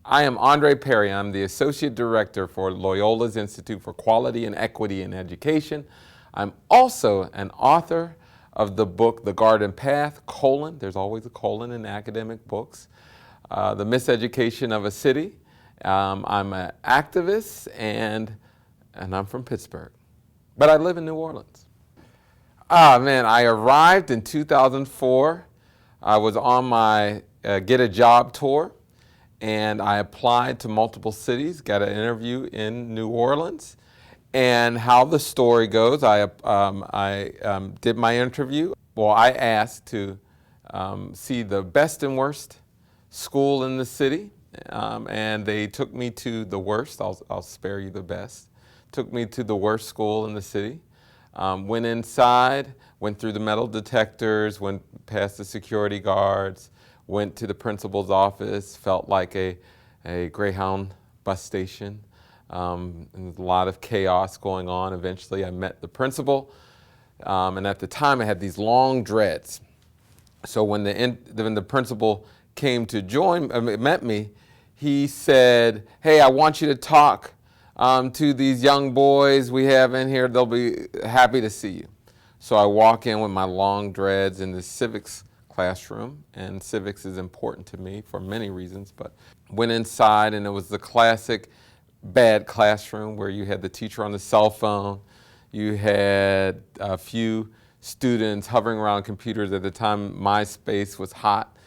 I am Andre Perry. I'm the Associate Director for Loyola's Institute for Quality and Equity in Education. I'm also an author of the book, The Garden Path, : there's always a colon in academic books, The Miseducation of a City. I'm an activist and I'm from Pittsburgh, but I live in New Orleans. Man, I arrived in 2004. I was on my Get a Job tour, and I applied to multiple cities, got an interview in New Orleans. And how the story goes, I did my interview. Well, I asked to see the best and worst school in the city, and they took me to the worst. I'll spare you the best. Took me to the worst school in the city. Went inside, went through the metal detectors, went past the security guards, went to the principal's office, felt like a Greyhound bus station. And a lot of chaos going on. Eventually I met the principal, and at the time I had these long dreads. So when the principal came to met me, he said, "Hey, I want you to talk to these young boys we have in here. They'll be happy to see you." So I walk in with my long dreads in the civics classroom, and civics is important to me for many reasons, but went inside and it was the classic bad classroom where you had the teacher on the cell phone, you had a few students hovering around computers. At the time, MySpace was hot,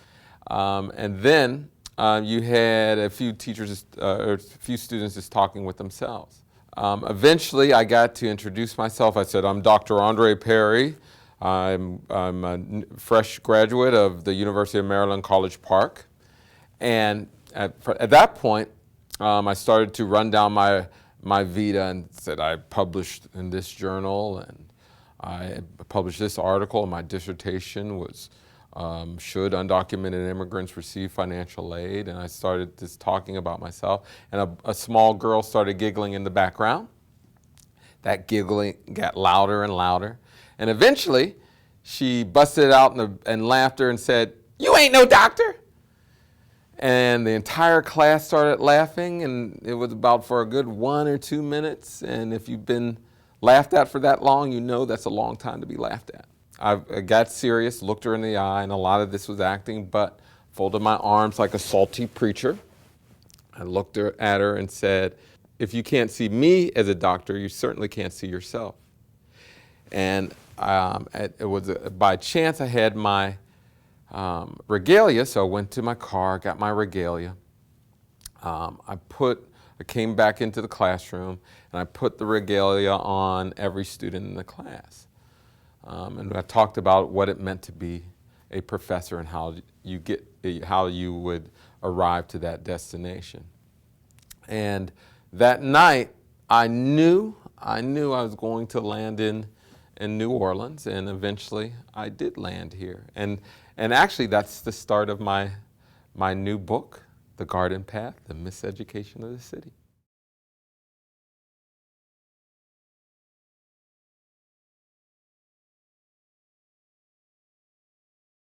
and then you had a few teachers or a few students just talking with themselves. Eventually, I got to introduce myself. I said, "I'm Dr. Andre Perry. I'm a fresh graduate of the University of Maryland, College Park." And at that point, I started to run down my vita and said I published in this journal and I published this article, and my dissertation was should undocumented immigrants receive financial aid? And I started just talking about myself, and a small girl started giggling in the background. That giggling got louder and louder. And eventually, she busted out in laughter and said, "You ain't no doctor." And the entire class started laughing, and it was about for a good 1 or 2 minutes. And if you've been laughed at for that long, you know that's a long time to be laughed at. I got serious, looked her in the eye, and a lot of this was acting, but folded my arms like a salty preacher. I looked at her and said, "If you can't see me as a doctor, you certainly can't see yourself." And it was by chance I had my regalia, so I went to my car, got my regalia. I came back into the classroom, and I put the regalia on every student in the class. And I talked about what it meant to be a professor and how you would arrive to that destination. And that night, I knew I was going to land in New Orleans, and eventually I did land here. And actually, that's the start of my new book, The Garden Path, The Miseducation of the City.